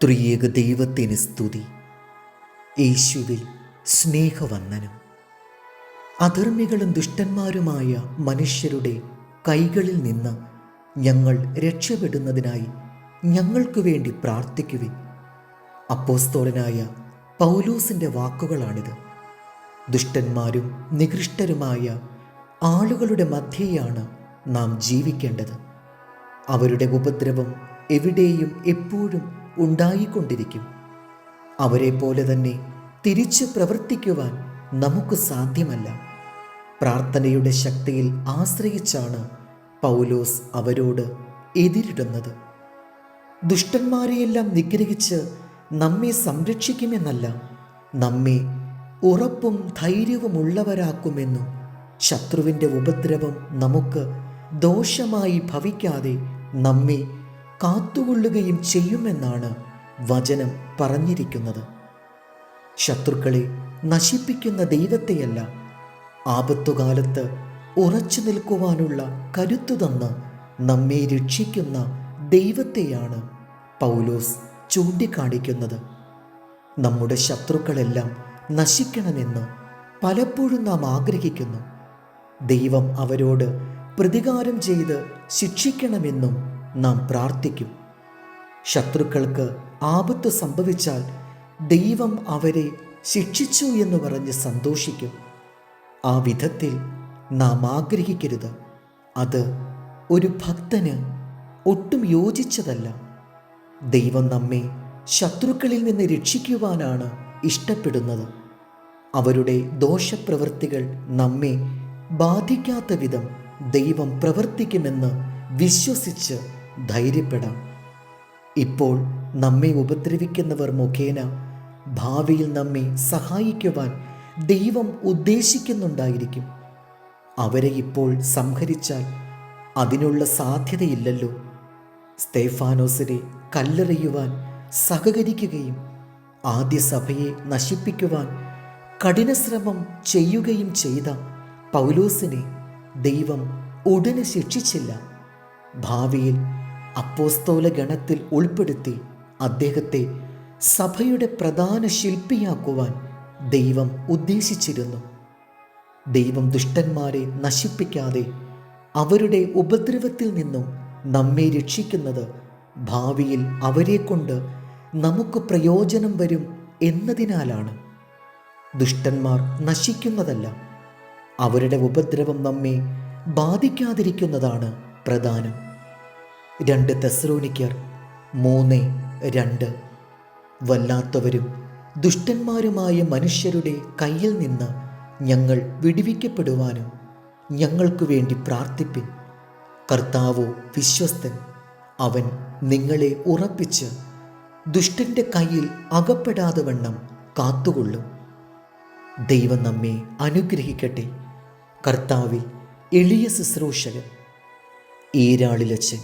ത്രിയേക ദൈവത്തിന് സ്തുതി. യേശുവിൽ സ്നേഹവന്ദനം. അധർമ്മികളും ദുഷ്ടന്മാരുമായ മനുഷ്യരുടെ കൈകളിൽ നിന്ന് ഞങ്ങൾ രക്ഷപ്പെടുന്നതിനായി ഞങ്ങൾക്ക് വേണ്ടി പ്രാർത്ഥിക്കുവിൻ. അപ്പോസ്തലനായ പൗലോസിൻ്റെ വാക്കുകളാണിത്. ദുഷ്ടന്മാരും നികൃഷ്ടരുമായ ആളുകളുടെ മധ്യേയാണ് നാം ജീവിക്കേണ്ടത്. അവരുടെ ഉപദ്രവം എവിടെയും എപ്പോഴും ഉണ്ടായിക്കൊണ്ടിരിക്കും. അവരെ പോലെ തന്നെ തിരിച്ചു പ്രവർത്തിക്കുവാൻ നമുക്ക് സാധ്യമല്ല. പ്രാർത്ഥനയുടെ ശക്തിയിൽ ആശ്രയിച്ചാണ് പൗലോസ് അവരോട് എതിരിടുന്നത്. ദുഷ്ടന്മാരെയെല്ലാം നിഗ്രഹിച്ച് നമ്മെ സംരക്ഷിക്കുമെന്നല്ല, നമ്മെ ഉറപ്പും ധൈര്യവുമുള്ളവരാക്കുമെന്നും ശത്രുവിൻ്റെ ഉപദ്രവം നമുക്ക് ദോഷമായി ഭവിക്കാതെ നമ്മെ കാത്തുകൊള്ളുകയും ചെയ്യുമെന്നാണ് വചനം പറഞ്ഞിരിക്കുന്നത്. ശത്രുക്കളെ നശിപ്പിക്കുന്ന ദൈവത്തെയല്ല, ആപത്തുകാലത്ത് ഉറച്ചു നിൽക്കുവാനുള്ള കരുത്തു തന്ന് നമ്മെ രക്ഷിക്കുന്ന ദൈവത്തെയാണ് പൗലോസ് ചൂണ്ടിക്കാണിക്കുന്നത്. നമ്മുടെ ശത്രുക്കളെല്ലാം നശിക്കണമെന്ന് പലപ്പോഴും നാം ആഗ്രഹിക്കുന്നു. ദൈവം അവരോട് പ്രതികാരം ചെയ്ത് ശിക്ഷിക്കണമെന്നും നാം പ്രാർത്ഥിക്കും. ശത്രുക്കൾക്ക് ആപത്ത് സംഭവിച്ചാൽ ദൈവം അവരെ ശിക്ഷിച്ചു എന്ന് പറഞ്ഞ് സന്തോഷിക്കും. ആ വിധത്തിൽ നാം ആഗ്രഹിക്കരുത്. അത് ഒരു ഭക്തന് ഒട്ടും യോജിച്ചതല്ല. ദൈവം നമ്മെ ശത്രുക്കളിൽ നിന്ന് രക്ഷിക്കുവാനാണ് ഇഷ്ടപ്പെടുന്നത്. അവരുടെ ദോഷപ്രവൃത്തികൾ നമ്മെ ബാധിക്കാത്ത വിധം ദൈവം പ്രവർത്തിക്കുമെന്ന് വിശ്വസിച്ച് ധൈര്യപ്പെടാം. ഇപ്പോൾ നമ്മെ ഉപദ്രവിക്കുന്നവർ മുഖേന ഭാവിയിൽ നമ്മെ സഹായിക്കുവാൻ ദൈവം ഉദ്ദേശിക്കുന്നുണ്ടായിരിക്കും. അവരെ ഇപ്പോൾ സംഹരിച്ചാൽ അതിനുള്ള സാധ്യതയില്ലല്ലോ. സ്തേഫാനോസിനെ കല്ലെറിയുവാൻ സഹകരിക്കുകയും ആദ്യ സഭയെ നശിപ്പിക്കുവാൻ കഠിനശ്രമം ചെയ്യുകയും ചെയ്ത പൗലോസിനെ ദൈവം ഉടനെ ശിക്ഷിച്ചില്ല. ഭാവിയിൽ അപ്പോസ്തോല ഗണത്തിൽ ഉൾപ്പെടുത്തി അദ്ദേഹത്തെ സഭയുടെ പ്രധാന ശില്പിയാക്കുവാൻ ദൈവം ഉദ്ദേശിച്ചിരുന്നു. ദൈവം ദുഷ്ടന്മാരെ നശിപ്പിക്കാതെ അവരുടെ ഉപദ്രവത്തിൽ നിന്നും നമ്മെ രക്ഷിക്കുന്നത് ഭാവിയിൽ അവരെ കൊണ്ട് നമുക്ക് പ്രയോജനം വരും എന്നതിനാലാണ്. ദുഷ്ടന്മാർ നശിക്കുന്നതല്ല, അവരുടെ ഉപദ്രവം നമ്മെ ബാധിക്കാതിരിക്കുന്നതാണ് പ്രധാനം. 2 തെസ്സലോനിക്കർ 3:2. വല്ലാത്തവരും ദുഷ്ടന്മാരുമായ മനുഷ്യരുടെ കയ്യിൽ നിന്ന് ഞങ്ങൾ വിടുവിക്കപ്പെടുവാനും ഞങ്ങൾക്ക് വേണ്ടി പ്രാർത്ഥിപ്പിൻ. കർത്താവോ വിശ്വസ്തൻ, അവൻ നിങ്ങളെ ഉറപ്പിച്ച് ദുഷ്ടൻ്റെ കയ്യിൽ അകപ്പെടാതെ വണ്ണം കാത്തുകൊള്ളും. ദൈവം നമ്മെ അനുഗ്രഹിക്കട്ടെ. കർത്താവിൽ എളിയ ശുശ്രൂഷകൻ ഈരാളിലച്ചൻ.